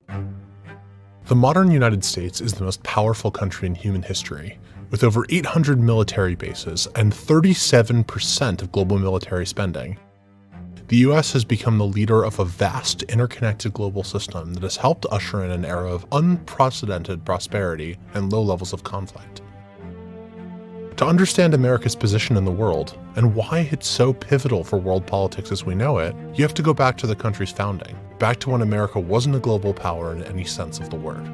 The modern United States is the most powerful country in human history, with over 800 military bases and 37% of global military spending. The US has become the leader of a vast, interconnected global system that has helped usher in an era of unprecedented prosperity and low levels of conflict. To understand America's position in the world, and why it's so pivotal for world politics as we know it, you have to go back to the country's founding, back to when America wasn't a global power in any sense of the word.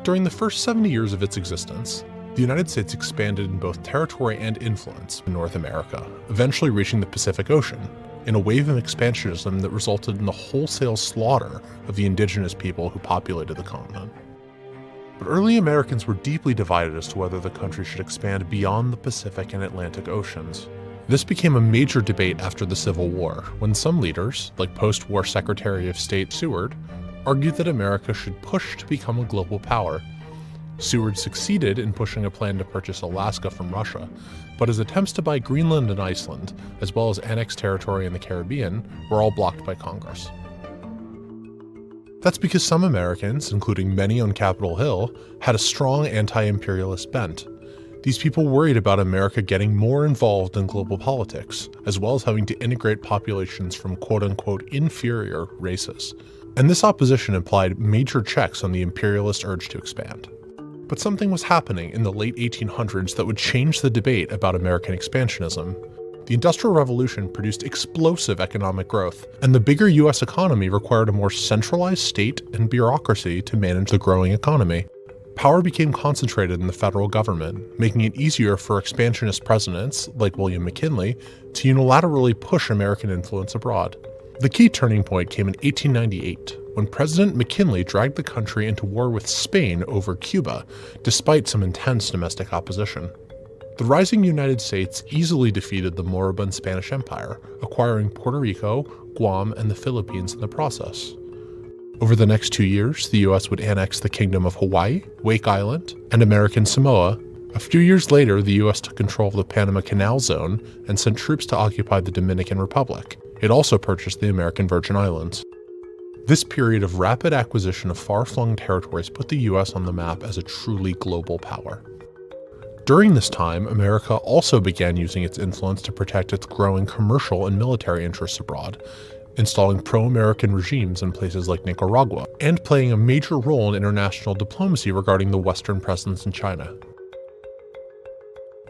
During the first 70 years of its existence, the United States expanded in both territory and influence in North America, eventually reaching the Pacific Ocean, in a wave of expansionism that resulted in the wholesale slaughter of the indigenous people who populated the continent. But early Americans were deeply divided as to whether the country should expand beyond the Pacific and Atlantic Oceans. This became a major debate after the Civil War, when some leaders, like post-war Secretary of State Seward, argued that America should push to become a global power. Seward succeeded in pushing a plan to purchase Alaska from Russia, but his attempts to buy Greenland and Iceland, as well as annex territory in the Caribbean, were all blocked by Congress. That's because some Americans, including many on Capitol Hill, had a strong anti-imperialist bent. These people worried about America getting more involved in global politics, as well as having to integrate populations from quote-unquote inferior races. And this opposition implied major checks on the imperialist urge to expand. But something was happening in the late 1800s that would change the debate about American expansionism. The Industrial Revolution produced explosive economic growth, and the bigger US economy required a more centralized state and bureaucracy to manage the growing economy. Power became concentrated in the federal government, making it easier for expansionist presidents, like William McKinley, to unilaterally push American influence abroad. The key turning point came in 1898, when President McKinley dragged the country into war with Spain over Cuba, despite some intense domestic opposition. The rising United States easily defeated the moribund Spanish Empire, acquiring Puerto Rico, Guam, and the Philippines in the process. Over the next 2 years, the US would annex the Kingdom of Hawaii, Wake Island, and American Samoa. A few years later, the US took control of the Panama Canal Zone and sent troops to occupy the Dominican Republic. It also purchased the American Virgin Islands. This period of rapid acquisition of far-flung territories put the US on the map as a truly global power. During this time, America also began using its influence to protect its growing commercial and military interests abroad, installing pro-American regimes in places like Nicaragua, and playing a major role in international diplomacy regarding the Western presence in China.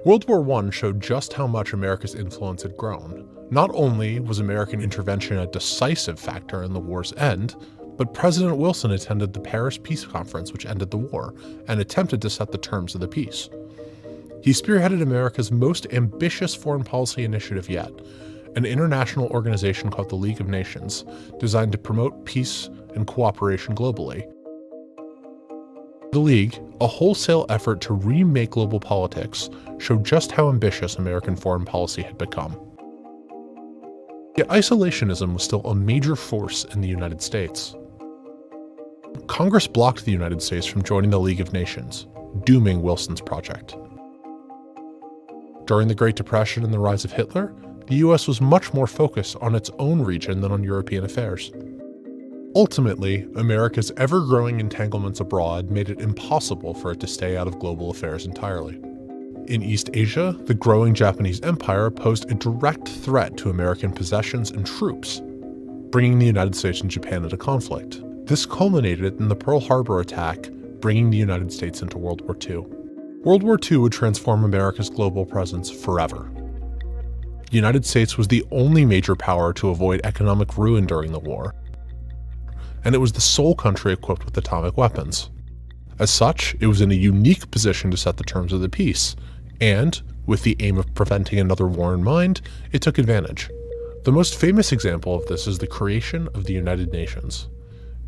World War I showed just how much America's influence had grown. Not only was American intervention a decisive factor in the war's end, but President Wilson attended the Paris Peace Conference, which ended the war, and attempted to set the terms of the peace. He spearheaded America's most ambitious foreign policy initiative yet, an international organization called the League of Nations, designed to promote peace and cooperation globally. The League, a wholesale effort to remake global politics, showed just how ambitious American foreign policy had become. Yet isolationism was still a major force in the United States. Congress blocked the United States from joining the League of Nations, dooming Wilson's project. During the Great Depression and the rise of Hitler, the US was much more focused on its own region than on European affairs. Ultimately, America's ever-growing entanglements abroad made it impossible for it to stay out of global affairs entirely. In East Asia, the growing Japanese Empire posed a direct threat to American possessions and troops, bringing the United States and Japan into conflict. This culminated in the Pearl Harbor attack, bringing the United States into World War II. World War II would transform America's global presence forever. The United States was the only major power to avoid economic ruin during the war, and it was the sole country equipped with atomic weapons. As such, it was in a unique position to set the terms of the peace, and, with the aim of preventing another war in mind, it took advantage. The most famous example of this is the creation of the United Nations.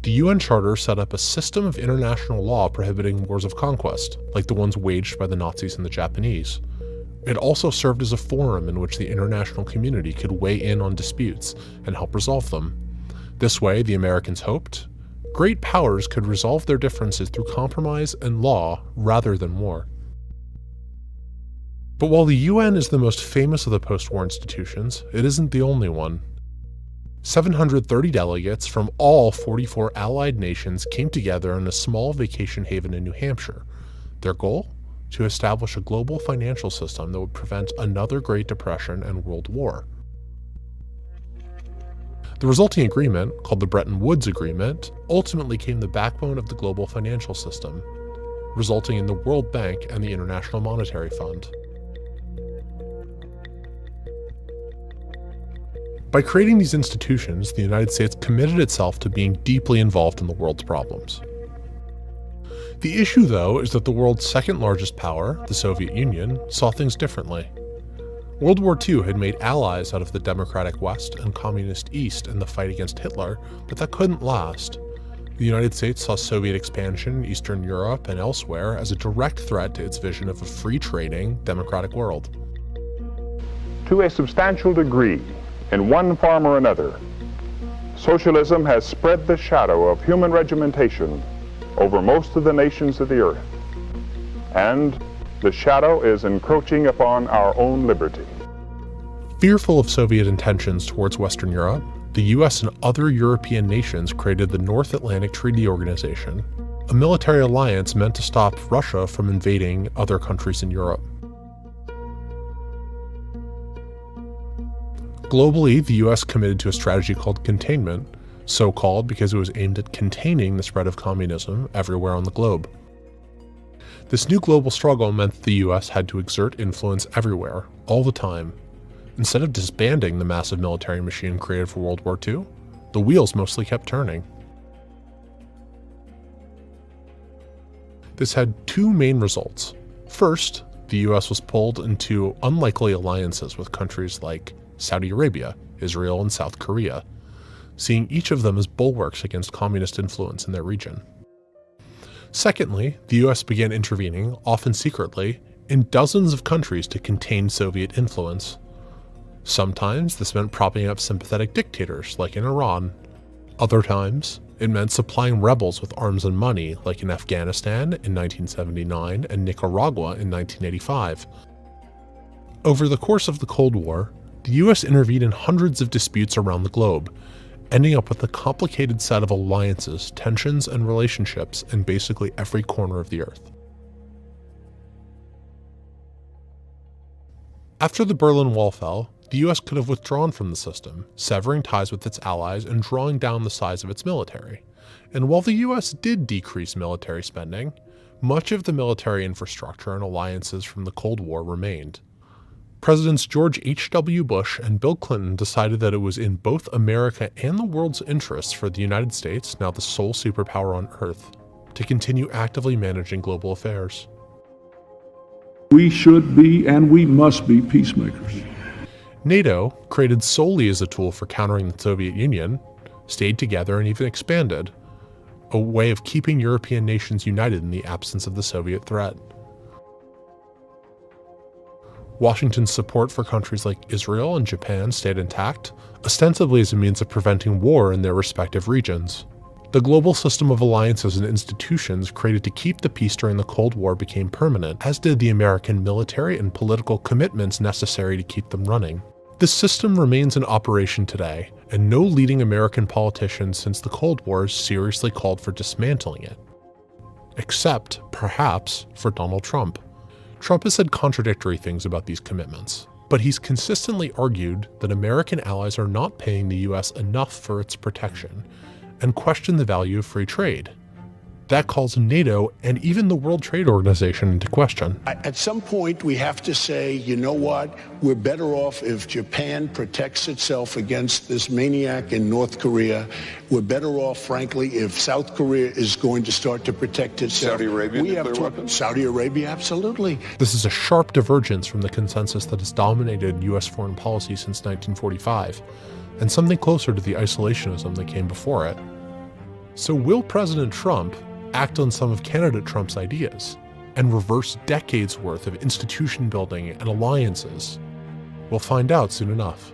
The UN Charter set up a system of international law prohibiting wars of conquest, like the ones waged by the Nazis and the Japanese. It also served as a forum in which the international community could weigh in on disputes and help resolve them. This way, the Americans hoped, great powers could resolve their differences through compromise and law rather than war. But while the UN is the most famous of the post-war institutions, it isn't the only one. 730 delegates from all 44 allied nations came together in a small vacation haven in New Hampshire. Their goal? To establish a global financial system that would prevent another Great Depression and World War. The resulting agreement, called the Bretton Woods Agreement, ultimately became the backbone of the global financial system, resulting in the World Bank and the International Monetary Fund. By creating these institutions, the United States committed itself to being deeply involved in the world's problems. The issue, though, is that the world's second largest power, the Soviet Union, saw things differently. World War II had made allies out of the democratic West and communist East in the fight against Hitler, but that couldn't last. The United States saw Soviet expansion in Eastern Europe and elsewhere as a direct threat to its vision of a free-trading, democratic world. To a substantial degree, in one form or another, socialism has spread the shadow of human regimentation over most of the nations of the earth, and the shadow is encroaching upon our own liberty. Fearful of Soviet intentions towards Western Europe, the US and other European nations created the North Atlantic Treaty Organization, a military alliance meant to stop Russia from invading other countries in Europe. Globally, the US committed to a strategy called containment, so called because it was aimed at containing the spread of communism everywhere on the globe. This new global struggle meant that the US had to exert influence everywhere, all the time. Instead of disbanding the massive military machine created for World War II, the wheels mostly kept turning. This had two main results. First, the US was pulled into unlikely alliances with countries like Saudi Arabia, Israel, and South Korea, seeing each of them as bulwarks against communist influence in their region. Secondly, the US began intervening, often secretly, in dozens of countries to contain Soviet influence. Sometimes this meant propping up sympathetic dictators, like in Iran. Other times, it meant supplying rebels with arms and money, like in Afghanistan in 1979 and Nicaragua in 1985. Over the course of the Cold War, the US intervened in hundreds of disputes around the globe, ending up with a complicated set of alliances, tensions, and relationships in basically every corner of the Earth. After the Berlin Wall fell, the US could have withdrawn from the system, severing ties with its allies and drawing down the size of its military. And while the US did decrease military spending, much of the military infrastructure and alliances from the Cold War remained. Presidents George H.W. Bush and Bill Clinton decided that it was in both America and the world's interests for the United States, now the sole superpower on Earth, to continue actively managing global affairs. We should be and we must be peacemakers. NATO, created solely as a tool for countering the Soviet Union, stayed together and even expanded, a way of keeping European nations united in the absence of the Soviet threat. Washington's support for countries like Israel and Japan stayed intact, ostensibly as a means of preventing war in their respective regions. The global system of alliances and institutions created to keep the peace during the Cold War became permanent, as did the American military and political commitments necessary to keep them running. This system remains in operation today, and no leading American politician since the Cold War seriously called for dismantling it. Except, perhaps, for Donald Trump. Trump has said contradictory things about these commitments, but he's consistently argued that American allies are not paying the US enough for its protection, and questioned the value of free trade. That calls NATO and even the World Trade Organization into question. At some point, we have to say, you know what? We're better off if Japan protects itself against this maniac in North Korea. We're better off, frankly, if South Korea is going to start to protect itself. Saudi Arabia, nuclear weapons? Saudi Arabia, absolutely. This is a sharp divergence from the consensus that has dominated US foreign policy since 1945, and something closer to the isolationism that came before it. So will President Trump act on some of candidate Trump's ideas and reverse decades worth of institution building and alliances? We'll find out soon enough.